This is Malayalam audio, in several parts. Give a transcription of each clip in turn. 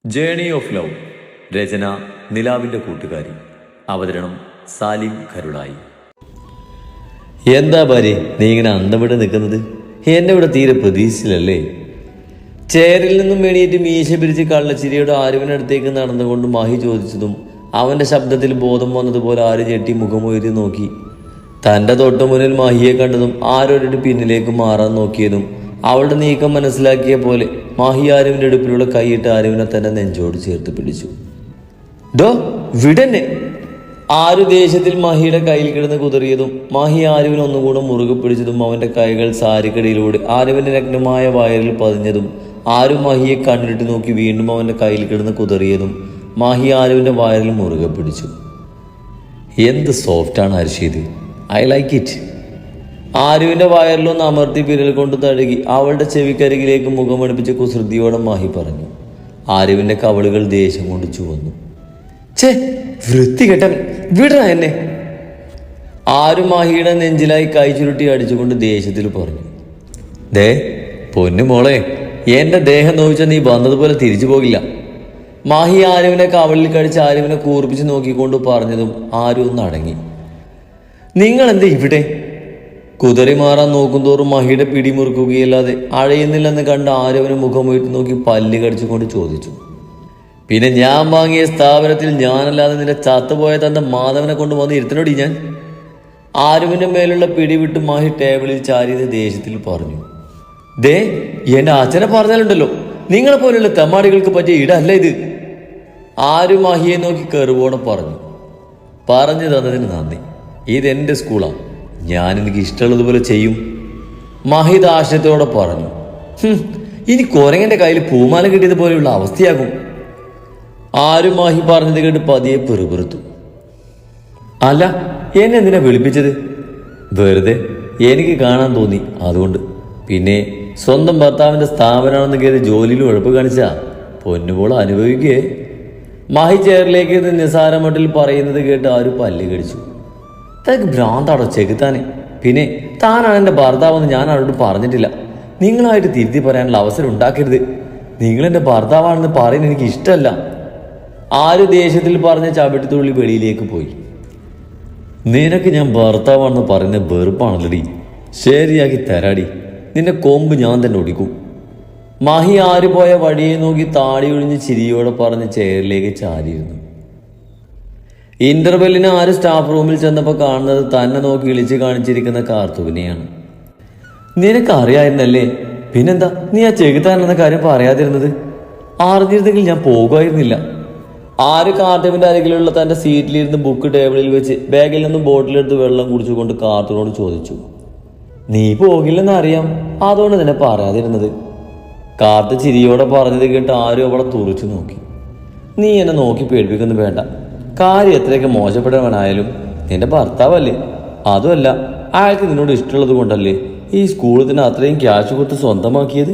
Journey of love. രചന നിലാവിൻ്റെ കൂട്ടുകാരി. അവതരണം സാലിം കരുളായി. എന്താ ഭാര്യ നീ ഇങ്ങനെ അന്തം വിട്ട് നിൽക്കുന്നത്? എന്നെ ഇവിടെ തീരെ പ്രതീക്ഷിച്ചില്ലല്ലേ? ചേരിൽ നിന്നും എണീറ്റ് മീശ പിരിച്ച് കള്ളച്ചിരിയുടെ ആരുവിനടുത്തേക്ക് നടന്നുകൊണ്ട് മാഹി ചോദിച്ചതും അവൻ്റെ ശബ്ദത്തിൽ ബോധം വന്നതുപോലെ ആര് ഞെട്ടി മുഖമുയർത്തി നോക്കി. തൻ്റെ തൊട്ടു മുന്നിൽ മാഹിയെ കണ്ടതും ആരോരുടെ പിന്നിലേക്ക് മാറാൻ നോക്കിയതും അവളുടെ നീക്കം മനസ്സിലാക്കിയ പോലെ മാഹി ആരുവിൻ്റെ അടുപ്പിലുള്ള കൈയിട്ട് ആരുവിനെ തന്നെ നെഞ്ചോട് ചേർത്ത് പിടിച്ചു. ഡോ വിടന്നെ! ആരു ദേഷ്യത്തിൽ മാഹിയുടെ കയ്യിൽ കിടന്ന് കുതറിയതും മാഹി ആരുവിനെ ഒന്നുകൂടെ മുറുകെ പിടിച്ചതും അവൻ്റെ കൈകൾ സാരിക്കടിയിലൂടെ ആരുവിൻ്റെ നഗ്നമായ വയറിൽ പതിഞ്ഞതും ആരു മാഹിയെ കണ്ണിട്ട് നോക്കി വീണ്ടും അവൻ്റെ കയ്യിൽ കിടന്ന് കുതറിയതും മാഹി ആരുവിൻ്റെ വയറിൽ മുറുകെ പിടിച്ചു. എന്ത് സോഫ്റ്റാണ് അർഷീത്, ഐ ലൈക്ക് ഇറ്റ്. ആരുവിൻ്റെ വയറിലൊന്ന് അമർത്തി വിരൽ കൊണ്ട് തഴുകി അവളുടെ ചെവിക്കരികിലേക്ക് മുഖമടുപ്പിച്ച് കുസൃതിയോടെ മാഹി പറഞ്ഞു. ആരുവിൻ്റെ കവളുകൾ ദേഷ്യം കൊണ്ട് ചുവന്നു. ഛേ വൃത്തി കെട്ടൻ, വിടറ എന്നെ! ആരു മാഹിയുടെ നെഞ്ചിലായി കൈ ചുരുട്ടി അടിച്ചുകൊണ്ട് ദേഷ്യത്തിൽ പറഞ്ഞു. ദേ പൊന്നു മോളെ, എൻ്റെ ദേഹം നോവിച്ചാൽ നീ വന്നതുപോലെ തിരിച്ചു പോകില്ല. മാഹി ആരുവിനെ കവളിൽ കഴിച്ച് ആരുവിനെ കൂർപ്പിച്ച് നോക്കിക്കൊണ്ട് പറഞ്ഞതും ആരു ഒന്ന് അടങ്ങി. നിങ്ങൾ എന്താ ഇവിടെ? കുതിറി മാറാൻ നോക്കുന്തോറും മഹിയുടെ പിടിമുറുക്കുകയല്ലാതെ അഴയുന്നില്ലെന്ന് കണ്ട് ആരവന് മുഖമുയർത്തി നോക്കി പല്ല് കടിച്ചുകൊണ്ട് ചോദിച്ചു. പിന്നെ ഞാൻ വാങ്ങിയ സ്ഥാപനത്തിൽ ഞാനല്ലാതെ നിന്റെ ചത്തുപോയ തന്റെ മാധവനെ കൊണ്ട് വന്ന് ഇരുത്തനോടി ഞാൻ? ആരുവിൻ്റെ മേലുള്ള പിടിവിട്ട് മാഹി ടേബിളിൽ ചാരിയത് ദേഷ്യത്തിൽ പറഞ്ഞു. ദേ എൻ്റെ അച്ഛനെ പറഞ്ഞാലുണ്ടല്ലോ, നിങ്ങളെ പോലെയുള്ള തെമ്മാടികൾക്ക് പറ്റിയ ഇടല്ല ഇത്. ആരു മാഹിയെ നോക്കി കെറുവോടെ പറഞ്ഞു. പറഞ്ഞു തന്നതിന് നന്ദി. ഇതെൻ്റെ സ്കൂളാണ്, ഞാൻ എനിക്ക് ഇഷ്ടമുള്ളതുപോലെ ചെയ്യും. മാഹിദ് ആശയത്തോടെ പറഞ്ഞു. ഇനി കുരങ്ങന്റെ കയ്യിൽ പൂമാല കിട്ടിയതുപോലെയുള്ള അവസ്ഥയാകും. ആരും മാഹി പറഞ്ഞത് കേട്ട് പതിയെ പെറുപെറുത്തു. അല്ല, എന്നെ എന്തിനാ വിളിപ്പിച്ചത്? വെറുതെ എനിക്ക് കാണാൻ തോന്നി, അതുകൊണ്ട്. പിന്നെ സ്വന്തം ഭർത്താവിൻ്റെ സ്ഥാപനമാണെന്ന് കയറി ജോലിയിൽ ഉഴപ്പ് കാണിച്ചാ പൊന്നുപോൾ അനുഭവിക്കേ. മാഹി ചെയറിലേക്ക് നിസാരമട്ടിൽ പറയുന്നത് കേട്ട് ആരും പല്ല് കടിച്ചു. തനിക്ക് ഭ്രാന്താടോ ചെകുത്താനെ! പിന്നെ താനാണ് എൻ്റെ ഭർത്താവെന്ന് ഞാൻ അവരോട് പറഞ്ഞിട്ടില്ല. നിങ്ങളായിട്ട് തിരുത്തി പറയാനുള്ള അവസരം ഉണ്ടാക്കരുത്. നിങ്ങളെൻ്റെ ഭർത്താവാണെന്ന് പറയാൻ എനിക്ക് ഇഷ്ടമല്ല. ആര് ദേഷ്യത്തിൽ പറഞ്ഞ ചവിട്ടിത്തുള്ളി വെളിയിലേക്ക് പോയി. നിനക്ക് ഞാൻ ഭർത്താവാണെന്ന് പറയുന്നത് വെറുപ്പാണല്ലടി. ശരിയാക്കി തരാടി, നിന്റെ കൊമ്പ് ഞാൻ തന്നെ ഒടിക്കും. മാഹി ആര് പോയ വഴിയെ നോക്കി താടി ഒഴിഞ്ഞ് ചിരിയോടെ പറഞ്ഞ് ചെയറിലേക്ക് ചാരിയിരുന്നു. ഇന്റർവെല്ലിന് ആര് സ്റ്റാഫ് റൂമിൽ ചെന്നപ്പോൾ കാണുന്നത് തന്നെ നോക്കി ഇളിച്ച് കാണിച്ചിരിക്കുന്ന കാർത്തൂവിനെയാണ്. നിനക്കറിയായിരുന്നല്ലേ? പിന്നെന്താ നീ ആ ചെകുത്താനെന്ന കാര്യം പറയാതിരുന്നത്? അറിഞ്ഞിരുന്നെങ്കിൽ ഞാൻ പോകുമായിരുന്നില്ല. ആര് കാർത്തൂവിന്റെ അരികിലുള്ള തന്റെ സീറ്റിലിരുന്ന് ബുക്ക് ടേബിളിൽ വെച്ച് ബാഗിൽ നിന്നും ബോട്ടിലെടുത്ത് വെള്ളം കുടിച്ചുകൊണ്ട് കാർത്തൂനോട് ചോദിച്ചു. നീ പോകില്ലെന്ന് അറിയാം, അതുകൊണ്ട് തന്നെ പറയാതിരുന്നത്. കാർത്ത് ചിരിയോടെ പറഞ്ഞത് കേട്ട് ആരും അവളെ തുറച്ചു നോക്കി. നീ എന്നെ നോക്കി പേടിപ്പിക്കുന്നു വേണ്ട. കാര്യം എത്രയൊക്കെ മോശപ്പെട്ടവനായാലും നിന്റെ ഭർത്താവല്ലേ? അതുമല്ല, അയാൾക്ക് നിന്നോട് ഇഷ്ടമുള്ളത് കൊണ്ടല്ലേ ഈ സ്കൂളിൽ തന്നെ അത്രയും ക്യാഷ് കൊടുത്ത് സ്വന്തമാക്കിയത്?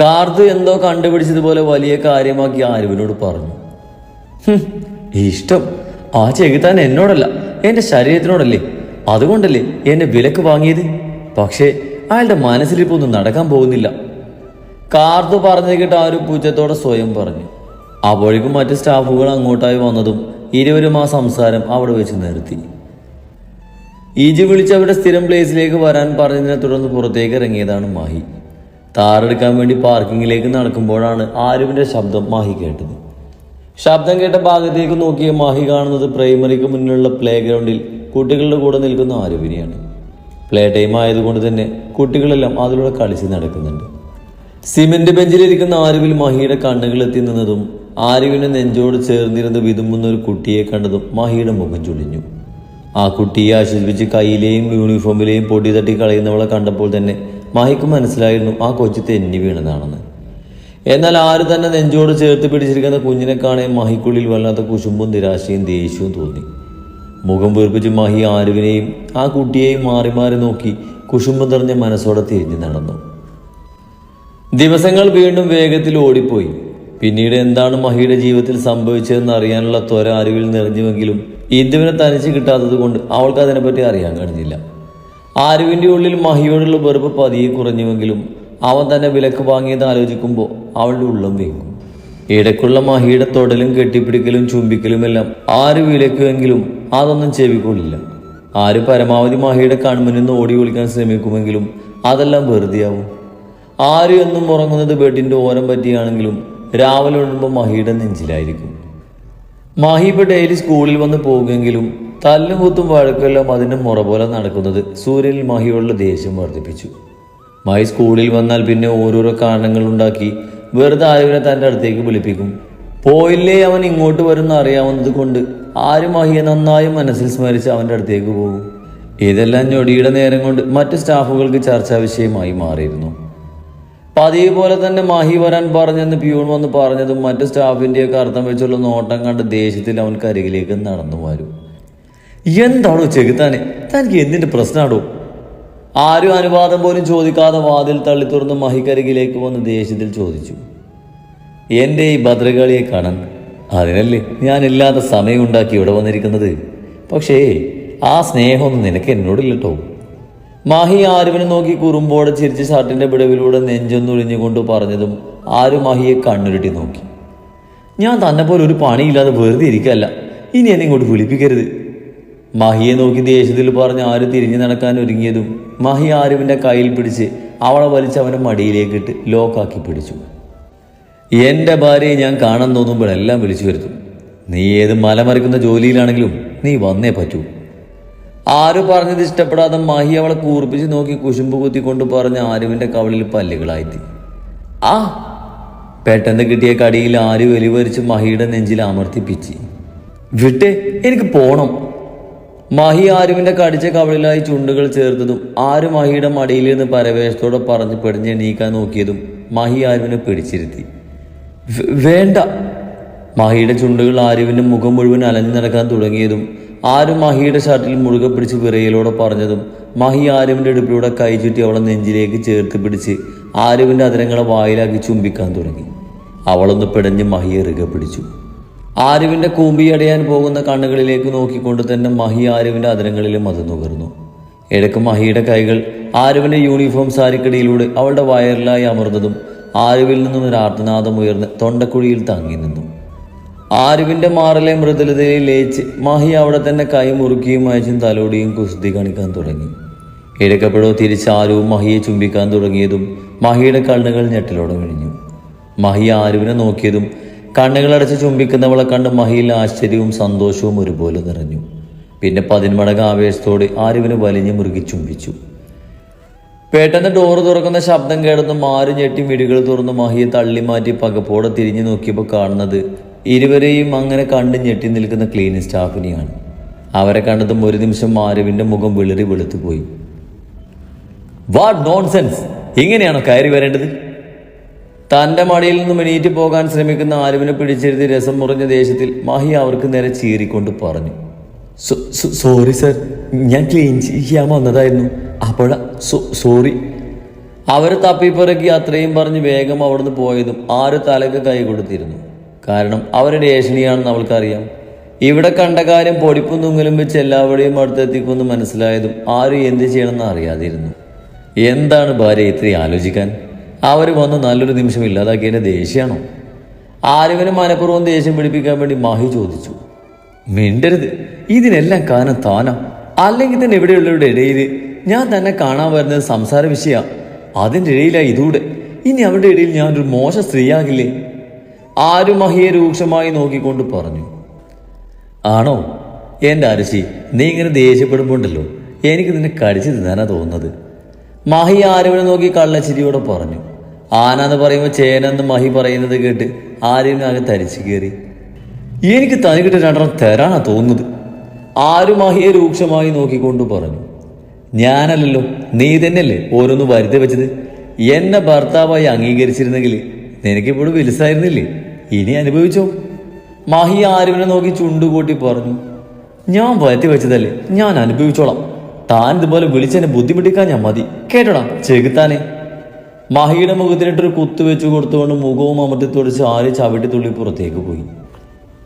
കാർത്ത് എന്തോ കണ്ടുപിടിച്ചതുപോലെ വലിയ കാര്യമാക്കി ആരുവിനോട് പറഞ്ഞു. ഇഷ്ടം ആ ചെകുത്താൻ എന്നോടല്ല, എൻ്റെ ശരീരത്തിനോടല്ലേ. അതുകൊണ്ടല്ലേ എന്നെ വിലക്ക് വാങ്ങിയത്. പക്ഷേ അയാളുടെ മനസ്സിലിപ്പോൾ ഒന്നും നടക്കാൻ പോകുന്നില്ല. കാർത്ത് പറഞ്ഞു കേട്ട് ആരും പൂച്ചത്തോടെ സ്വയം പറഞ്ഞു. അപ്പോഴേക്കും മറ്റ് സ്റ്റാഫുകൾ അങ്ങോട്ടായി വന്നതും ഇരുവരും ആ സംസാരം അവിടെ വെച്ച് നിർത്തി. ഈജി വിളിച്ച് അവരുടെ സ്ഥിരം പ്ലേസിലേക്ക് വരാൻ പറഞ്ഞതിനെ തുടർന്ന് പുറത്തേക്ക് ഇറങ്ങിയതാണ് മാഹി. താറെടുക്കാൻ വേണ്ടി പാർക്കിങ്ങിലേക്ക് നടക്കുമ്പോഴാണ് ആരുവിൻ്റെ ശബ്ദം മാഹി കേട്ടത്. ശബ്ദം കേട്ട ഭാഗത്തേക്ക് നോക്കിയ മാഹി കാണുന്നത് പ്രൈമറിക്ക് മുന്നിലുള്ള പ്ലേ ഗ്രൗണ്ടിൽ കുട്ടികളുടെ കൂടെ നിൽക്കുന്ന ആരുവിനെയാണ്. പ്ലേ ടൈം ആയതുകൊണ്ട് തന്നെ കുട്ടികളെല്ലാം അതിലൂടെ കളിച്ച് നടക്കുന്നുണ്ട്. സിമെന്റ് ബെഞ്ചിലിരിക്കുന്ന ആരുവിൽ മഹിയുടെ കണ്ണുകൾ എത്തി നിന്നതും ആരുവിനെ നെഞ്ചോട് ചേർന്നിരുന്ന് വിതുമ്പുന്ന ഒരു കുട്ടിയെ കണ്ടതും മഹിയുടെ മുഖം ചുളിഞ്ഞു. ആ കുട്ടിയെ ആശ്വസിപ്പിച്ച് കയ്യിലെയും യൂണിഫോമിലെയും പൊടി തട്ടി കളയുന്നവളെ കണ്ടപ്പോൾ തന്നെ മഹിക്ക് മനസ്സിലായിരുന്നു ആ കൊച്ചു തെന്നി വീണതാണെന്ന്. എന്നാൽ ആര് തന്നെ നെഞ്ചോട് ചേർത്ത് പിടിച്ചിരിക്കുന്ന കുഞ്ഞിനെ കാണാൻ മഹിക്കുള്ളിൽ വല്ലാത്ത കുശുമ്പും നിരാശയും ദേഷ്യവും തോന്നി. മുഖം വീർപ്പിച്ച് മഹി ആരുവിനെയും ആ കുട്ടിയെയും മാറി മാറി നോക്കി കുശുമ്പം നിറഞ്ഞ മനസ്സോടെ തിരിഞ്ഞു നടന്നു. ദിവസങ്ങൾ വീണ്ടും വേഗത്തിൽ ഓടിപ്പോയി. പിന്നീട് എന്താണ് മഹിയുടെ ജീവിതത്തിൽ സംഭവിച്ചതെന്ന് അറിയാനുള്ള ത്വര ആരുവിൽ നിറഞ്ഞുവെങ്കിലും ഇന്ദുവിനെ തനിച്ച് കിട്ടാത്തത് കൊണ്ട് അവൾക്ക് അതിനെപ്പറ്റി അറിയാൻ കഴിഞ്ഞില്ല. ആരുവിൻ്റെ ഉള്ളിൽ മഹിയോടുള്ള വെറുപ്പ് പതിയെ കുറഞ്ഞുവെങ്കിലും അവൻ തന്നെ വിലക്ക് വാങ്ങിയത് ആലോചിക്കുമ്പോൾ അവളുടെ ഉള്ളം വീങ്ങും. ഇടയ്ക്കുള്ള മഹിയുടെ തൊടലും കെട്ടിപ്പിടിക്കലും ചുംബിക്കലുമെല്ലാം ആര് വിലക്കുമെങ്കിലും അതൊന്നും ചെവിക്കൊള്ളില്ല. ആര് പരമാവധി മഹിയുടെ കൺമുന്നിൽ നിന്ന് ഓടി ഒളിക്കാൻ ശ്രമിക്കുമെങ്കിലും അതെല്ലാം വെറുതെയാവും. ആര് എന്നും ഉറങ്ങുന്നത് ബെഡിന്റെ ഓരം പറ്റിയാണെങ്കിലും രാവിലെ ഉണരുമ്പോൾ മഹിയുടെ നെഞ്ചിലായിരിക്കും. മഹി ഇപ്പോൾ ഡെയിലി സ്കൂളിൽ വന്ന് പോകുമെങ്കിലും തല്ലും കുത്തും വഴക്കെല്ലാം അതിൻ്റെ മുറ പോലെ നടക്കുന്നത് സൂര്യനിൽ മഹിയോടുള്ള ദേഷ്യം വർദ്ധിപ്പിച്ചു. മഹി സ്കൂളിൽ വന്നാൽ പിന്നെ ഓരോരോ കാരണങ്ങളുണ്ടാക്കി വെറുതെ ആരുവിനെ തൻ്റെ അടുത്തേക്ക് വിളിപ്പിക്കും. പോയില്ലേ അവൻ ഇങ്ങോട്ട് വരുന്ന അറിയാവുന്നത് കൊണ്ട് ആര് മഹിയെ നന്നായി മനസ്സിൽ സ്മരിച്ച് അവൻ്റെ അടുത്തേക്ക് പോകും. ഇതെല്ലാം ഞൊടിയുടെ നേരം കൊണ്ട് മറ്റ് സ്റ്റാഫുകൾക്ക് ചർച്ചാ വിഷയമായി മാറിയിരുന്നു. പതിവ് പോലെ തന്നെ മഹി വരാൻ പറഞ്ഞെന്ന് പ്യൂൺ വന്ന് പറഞ്ഞതും മറ്റ് സ്റ്റാഫിൻ്റെയൊക്കെ അർത്ഥം വെച്ചുള്ള നോട്ടം കണ്ട് ദേഷ്യത്തിൽ അവൻ കരികിലേക്ക് നടന്നു വരും. എന്താണോ ചെകുത്താനെ, തനിക്ക് എന്തിൻ്റെ പ്രശ്നമാണോ? ആരും അനുവാദം പോലും ചോദിക്കാതെ വാതിൽ തള്ളി തുറന്ന് മഹി കരികിലേക്ക് വന്ന് ദേഷ്യത്തിൽ ചോദിച്ചു. എൻ്റെ ഈ ഭദ്രകാളിയെ കാണാൻ. അതിനല്ലേ ഞാൻ ഇല്ലാത്ത സമയം ഉണ്ടാക്കി ഇവിടെ വന്നിരിക്കുന്നത്. പക്ഷേ ആ സ്നേഹമൊന്നും നിനക്ക് എന്നോടില്ലട്ടോ. മഹി ആരുവിനെ നോക്കി കുറുമ്പോടെ ചിരിച്ച് ഷർട്ടിന്റെ വിടവിലൂടെ നെഞ്ചൊന്നൊഴിഞ്ഞുകൊണ്ട് പറഞ്ഞതും ആരു മഹിയെ കണ്ണുരുട്ടി നോക്കി. ഞാൻ തന്നെ പോലെ ഒരു പണിയില്ലാതെ വെറുതെ ഇരിക്കല്ല, ഇനി എന്നെ ഇങ്ങോട്ട് വിളിപ്പിക്കരുത്. മഹിയെ നോക്കി ദേഷ്യത്തിൽ പറഞ്ഞ് ആര് തിരിഞ്ഞു നടക്കാൻ ഒരുങ്ങിയതും മഹി ആരുവിന്റെ കയ്യിൽ പിടിച്ച് അവളെ വലിച്ച് അവനെ മടിയിലേക്കിട്ട് ലോക്കാക്കി പിടിച്ചു. എൻ്റെ ഭാര്യയെ ഞാൻ കാണാൻ തോന്നുമ്പോഴെല്ലാം വിളിച്ചു വരുത്തും. നീ ഏത് മലമറിക്കുന്ന ജോലിയിലാണെങ്കിലും നീ വന്നേ പറ്റൂ. ആര് പറഞ്ഞത് ഇഷ്ടപ്പെടാതെ മഹി അവളെ കൂർപ്പിച്ച് നോക്കി കുശുമ്പ് കുത്തിക്കൊണ്ട് പറഞ്ഞ് ആരുവിൻ്റെ കവളിൽ പല്ലുകളായിത്തി. ആ പെട്ടെന്ന് കിട്ടിയ കടിയിൽ ആര് വലിവരിച്ച് മഹിയുടെ നെഞ്ചിൽ അമർത്തിപ്പിച്ച്. വിട്ടേ, എനിക്ക് പോണം. മഹി ആരുവിൻ്റെ കടിച്ച കവളിലായി ചുണ്ടുകൾ ചേർത്തതും ആര് മഹിയുടെ മടിയിൽ നിന്ന് പരവേശത്തോടെ പറഞ്ഞ് പെടിഞ്ഞെണീക്കാൻ നോക്കിയതും മഹി ആരുവിനെ പിടിച്ചിരുത്തി. വേണ്ട. മഹിയുടെ ചുണ്ടുകൾ ആരുവിൻ്റെ മുഖം മുഴുവൻ അലഞ്ഞു നടക്കാൻ തുടങ്ങിയതും ആര് മഹിയുടെ ഷർട്ടിൽ മുറുകെ പിടിച്ച് വിറയലോടെ പറഞ്ഞതും മഹി ആരുവിൻ്റെ ഇടുപ്പിലൂടെ കൈ ചുറ്റി അവളെ നെഞ്ചിലേക്ക് ചേർത്ത് പിടിച്ച് ആരുവിൻ്റെ അതിരങ്ങളെ വായിലാക്കി ചുംബിക്കാൻ തുടങ്ങി. അവളൊന്ന് പിടഞ്ഞ് മഹിയെ ഇറുകെ പിടിച്ചു. ആരുവിൻ്റെ കൂമ്പിയടയാൻ പോകുന്ന കണ്ണുകളിലേക്ക് നോക്കിക്കൊണ്ട് തന്നെ മഹി ആരുവിൻ്റെ അതിരങ്ങളിലും അത് നുകർന്നു. ഇടയ്ക്ക് മഹിയുടെ കൈകൾ ആരുവിൻ്റെ യൂണിഫോം സാരിക്കടിയിലൂടെ അവളുടെ വയറിലായി അമർന്നതും ആരുവിൽ നിന്നും ഒരു ആർത്തനാദം ഉയർന്ന് തൊണ്ടക്കുഴിയിൽ തങ്ങി നിന്നു. ആരുവിൻ്റെ മാറിലെ മൃദുലതയിൽ ലയിച്ച് മഹി അവിടെ തന്നെ കൈ മുറുക്കിയും അയച്ചും തലോടിയും കുസ്തി കാണിക്കാൻ തുടങ്ങി. ഇടയ്ക്കപ്പോഴോ തിരിച്ച് ആരുവും മഹിയെ ചുംബിക്കാൻ തുടങ്ങിയതും മഹിയുടെ കണ്ണുകൾ ഞെട്ടലോടെ വിഴിഞ്ഞു. മഹി ആരുവിനെ നോക്കിയതും കണ്ണുകളടച്ച് ചുംബിക്കുന്നവളെ കണ്ട് മഹിയിൽ ആശ്ചര്യവും സന്തോഷവും ഒരുപോലെ നിറഞ്ഞു. പിന്നെ 10 മടങ്ങ് ആവേശത്തോടെ ആരുവിനെ വലിഞ്ഞു മുറുകി ചുംബിച്ചു. പെട്ടെന്ന് ഡോറ് തുറക്കുന്ന ശബ്ദം കേടുന്ന ആര് ഞെട്ടി മിടികൾ തുറന്ന് മഹിയെ തള്ളി മാറ്റി പകപ്പോടെ തിരിഞ്ഞു നോക്കിയപ്പോൾ കാണുന്നത് ഇരുവരെയും അങ്ങനെ കണ്ട് ഞെട്ടി നിൽക്കുന്ന ക്ലീനിങ് സ്റ്റാഫിനെയാണ്. അവരെ കണ്ടതും ഒരു നിമിഷം ആരുവിൻ്റെ മുഖം വിളറി വെളുത്തുപോയി. What nonsense! ഇങ്ങനെയാണോ കയറി വരേണ്ടത്? തൻ്റെ മടിയിൽ നിന്നും എണീറ്റ് പോകാൻ ശ്രമിക്കുന്ന ആരുവിനെ പിടിച്ചെഴുതി രസം മുറിഞ്ഞ ദേഷ്യത്തിൽ മഹി അവർക്ക് നേരെ ചീറിക്കൊണ്ട് പറഞ്ഞു. സോറി സർ, ഞാൻ ക്ലീൻ ചെയ്യാൻ വന്നതായിരുന്നു. അപ്പോഴാ സോറി. അവരെ തപ്പിപ്പിറക്കി അത്രയും പറഞ്ഞ് വേഗം അവിടുന്ന് പോയതും ആര് തലക്ക് കൈ കൊടുത്തിരുന്നു. കാരണം അവരുടെ ഏഷണിയാണെന്ന് അവൾക്കറിയാം. ഇവിടെ കണ്ട കാര്യം പൊടിപ്പും തുങ്ങലും വെച്ച് എല്ലാവരുടെയും അടുത്തെത്തിക്കുമെന്ന് മനസ്സിലായതും ആര് എന്ത് ചെയ്യണമെന്ന് അറിയാതിരുന്നു. എന്താണ് ഭാര്യ ഇത്രയും ആലോചിക്കാൻ? അവർ വന്ന് നല്ലൊരു നിമിഷം ഇല്ലാതാക്കിയതിൻ്റെ ദേഷ്യമാണോ? ആരുവിനെ മനഃപൂർവ്വം ദേഷ്യം പിടിപ്പിക്കാൻ വേണ്ടി മഹി ചോദിച്ചു. മിണ്ടരുത്, ഇതിനെല്ലാം കാരണം താനാ. അല്ലെങ്കിൽ തന്നെ ഇവിടെയുള്ളവരുടെ ഇടയിൽ ഞാൻ തന്നെ കാണാൻ വരുന്നത് സംസാര വിഷയമാണ്. അതിൻ്റെ ഇടയിലാണ് ഇതൂടെ. ഇനി അവരുടെ ഇടയിൽ ഞാനൊരു മോശ സ്ത്രീയാകില്ലേ? ആര് മഹിയെ രൂക്ഷമായി നോക്കിക്കൊണ്ട് പറഞ്ഞു. ആണോ? എൻ്റെ അരശി, നീ ഇങ്ങനെ ദേഷ്യപ്പെടുമ്പോണ്ടല്ലോ എനിക്ക് നിന്നെ കടിച്ചു തിന്നാനാ തോന്നുന്നത്. മഹി ആരുവിനെ നോക്കി കള്ളച്ചിരിയോടെ പറഞ്ഞു. ആനാന്ന് പറയുമ്പോൾ ചേനെന്ന് മഹി പറയുന്നത് കേട്ട് ആരുവിനാകെ തരിച്ചു കയറി. എനിക്ക് തനിക്കിട്ട് 2 തരാനാ തോന്നുന്നത്. ആര് മഹിയെ രൂക്ഷമായി നോക്കിക്കൊണ്ട് പറഞ്ഞു. ഞാനല്ലല്ലോ, നീ തന്നെയല്ലേ ഓരോന്ന് വരുത്തി വെച്ചത്. എന്നെ ഭർത്താവായി അംഗീകരിച്ചിരുന്നെങ്കിൽ നിനക്കിപ്പോഴും വിലസായിരുന്നില്ലേ? ഇനി അനുഭവിച്ചോ? മഹി ആരുവിനെ നോക്കി ചുണ്ടുകൂട്ടി പറഞ്ഞു. ഞാൻ വരുത്തി വെച്ചതല്ലേ, ഞാൻ അനുഭവിച്ചോളാം. താൻ ഇതുപോലെ വിളിച്ചെന്നെ ബുദ്ധിമുട്ടിക്കാൻ ഞാൻ മതി. കേട്ടോടാ ചെകുത്താനെ. മഹിയുടെ മുഖത്തിനിട്ടൊരു കുത്തുവെച്ചു കൊടുത്തുകൊണ്ട് മുഖവും അമർത്തി തുടച്ച് ആര് ചവിട്ടി തുള്ളി പുറത്തേക്ക് പോയി.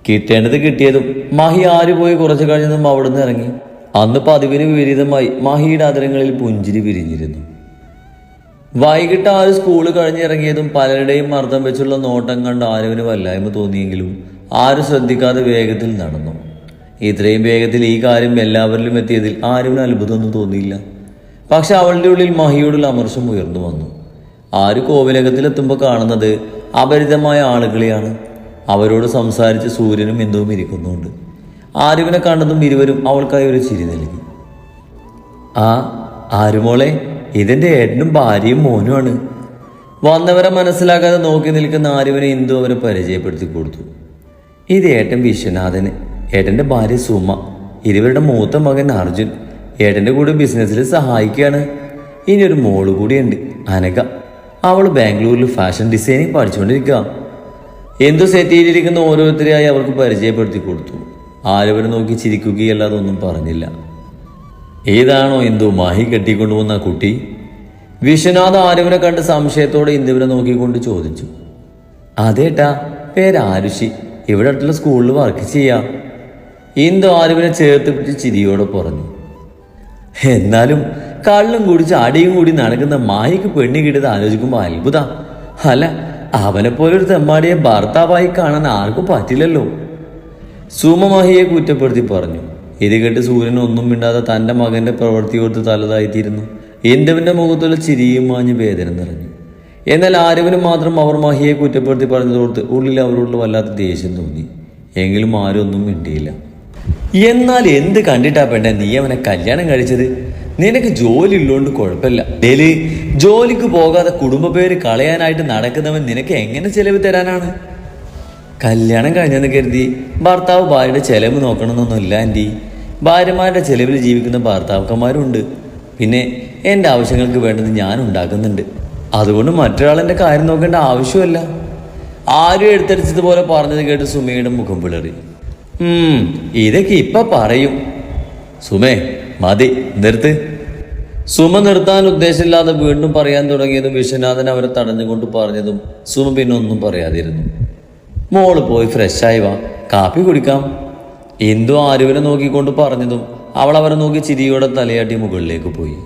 കിട്ടേണ്ടത് കിട്ടിയതും മഹി ആര് പോയി കുറച്ചു കഴിഞ്ഞതും അവിടുന്ന് ഇറങ്ങി. അന്ന് പതിവിന് വിപരീതമായി മഹിയുടെ അതിരങ്ങളിൽ പുഞ്ചിരി വിരിഞ്ഞിരുന്നു. വൈകിട്ട് ആര് സ്കൂള് കഴിഞ്ഞിറങ്ങിയതും പലരുടെയും മർദ്ദം വെച്ചുള്ള നോട്ടം കണ്ട് ആരുവിന് വല്ലായ്മ തോന്നിയെങ്കിലും ആരും ശ്രദ്ധിക്കാതെ വേഗത്തിൽ നടന്നു. ഇത്രയും വേഗത്തിൽ ഈ കാര്യം എല്ലാവരിലും എത്തിയതിൽ ആരുവിന് അത്ഭുതമൊന്നും തോന്നിയില്ല. പക്ഷെ അവളുടെ ഉള്ളിൽ മഹിയോടുള്ള അമർഷം ഉയർന്നു വന്നു. ആര് കോവിലകത്തിലെത്തുമ്പോൾ കാണുന്നത് അപരിചിതമായ ആളുകളെയാണ്. അവരോട് സംസാരിച്ച് സൂര്യനും എന്തും ഇരിക്കുന്നുണ്ട്. ആരുവിനെ കണ്ടതും ഇരുവരും അവൾക്കായി ഒരു ചിരി നൽകി. ആ ആരുമോളെ, ഇതെന്റെ ഏട്ടനും ഭാര്യയും മോനുമാണ്. വന്നവരെ മനസ്സിലാക്കാതെ നോക്കി നിൽക്കുന്ന ആരുവിനെ ഇന്ദു അവരെ പരിചയപ്പെടുത്തി കൊടുത്തു. ഇത് ഏട്ടൻ വിശ്വനാഥന്, ഏട്ടന്റെ ഭാര്യ സുമ, ഇരുവരുടെ മൂത്ത മകൻ അർജുൻ. ഏട്ടന്റെ കൂടെ ബിസിനസ്സിൽ സഹായിക്കുകയാണ്. ഇനി ഒരു മോള് കൂടിയുണ്ട്, അനഘ. അവൾ ബാംഗ്ലൂരിൽ ഫാഷൻ ഡിസൈനിങ് പഠിച്ചുകൊണ്ടിരിക്കുക. എന്തു സെറ്റിയിലിരിക്കുന്ന ഓരോരുത്തരെയായി അവർക്ക് പരിചയപ്പെടുത്തി കൊടുത്തു. ആരവരെ നോക്കി ചിരിക്കുകയല്ലാതെ ഒന്നും പറഞ്ഞില്ല. ഏതാണോ ഇന്ദു മാഹി കെട്ടിക്കൊണ്ടുപോകുന്ന കുട്ടി? വിശ്വനാഥ് ആരവനെ കണ്ട് സംശയത്തോടെ ഇന്ദുവിനെ നോക്കിക്കൊണ്ട് ചോദിച്ചു. അതേട്ടാ, പേര് ആരുഷി, ഇവിടെ അടുത്തുള്ള സ്കൂളിൽ വർക്ക് ചെയ്യാം. ഇന്ദു ആരവനെ ചേർത്ത് പിടിച്ച് ചിരിയോടെ പറഞ്ഞു. എന്നാലും കള്ളും കുടിച്ച് അടിയും കൂടി നടക്കുന്ന മാഹിക്ക് പെണ്ണി കിട്ടിയത് ആലോചിക്കുമ്പോൾ അത്ഭുത. അല്ല, അവനെപ്പോലൊരു തെമ്മാടിയെ ഭർത്താവായി കാണാൻ ആർക്കും പറ്റില്ലല്ലോ. സുമ മാഹിയെ കുറ്റപ്പെടുത്തി പറഞ്ഞു. ഇത് കേട്ട് സൂര്യൻ ഒന്നും മിണ്ടാതെ തൻ്റെ മകന്റെ പ്രവൃത്തിയോർത്ത് തലതായിത്തീരുന്നു. ഇന്ദുവിന്റെ മുഖത്തുള്ള ചിരിയും മാഞ്ഞ് വേദന നിറഞ്ഞു. എന്നാൽ ആരവന് മാത്രം അവർ മഹിയെ കുറ്റപ്പെടുത്തി പറഞ്ഞതോർത്ത് ഉള്ളിൽ അവരോട് വല്ലാത്ത ദേഷ്യം തോന്നി. എങ്കിലും ആരും ഒന്നും മിണ്ടിയില്ല. എന്നാൽ എന്ത് കണ്ടിട്ടാ പെണ്ണെ നീ അവനെ കല്യാണം കഴിച്ചത്? നിനക്ക് ജോലി ഉള്ളതുകൊണ്ട് കുഴപ്പമില്ല. ഡെയിലി ജോലിക്ക് പോകാതെ കുടുംബ പേര് കളയാനായിട്ട് നടക്കുന്നവൻ നിനക്ക് എങ്ങനെ ചെലവ് തരാനാണ്? കല്യാണം കഴിഞ്ഞെന്ന് കരുതി ഭർത്താവ് ഭാര്യയുടെ ചെലവ് നോക്കണമെന്നൊന്നുമില്ല ആൻറ്റി. ഭാര്യമാരുടെ ചെലവിൽ ജീവിക്കുന്ന ഭർത്താക്കന്മാരുണ്ട്. പിന്നെ എൻ്റെ ആവശ്യങ്ങൾക്ക് വേണ്ടത് ഞാൻ ഉണ്ടാക്കുന്നുണ്ട്. അതുകൊണ്ട് മറ്റൊരാളെൻ്റെ കാര്യം നോക്കേണ്ട ആവശ്യമല്ല. ആരും എടുത്തടിച്ചതുപോലെ പറഞ്ഞത് കേട്ട് സുമയുടെ മുഖം പിളറി. ഇതൊക്കെ ഇപ്പൊ പറയും. സുമേ, മതി, നിർത്ത്. സുമ നിർത്താൻ ഉദ്ദേശമില്ലാതെ വീണ്ടും പറയാൻ തുടങ്ങിയതും വിശ്വനാഥൻ അവരെ തടഞ്ഞുകൊണ്ട് പറഞ്ഞതും സുമ പിന്നെ ഒന്നും പറയാതിരുന്നു. മോള് പോയി ഫ്രഷായി വാ, കാപ്പി കുടിക്കാം. ഇന്ദു ആരുവിനെ നോക്കിക്കൊണ്ട് പറഞ്ഞതും അവൾ അവരെ നോക്കി ചിരിയോടെ തലയാട്ടി മുകളിലേക്ക് പോയി.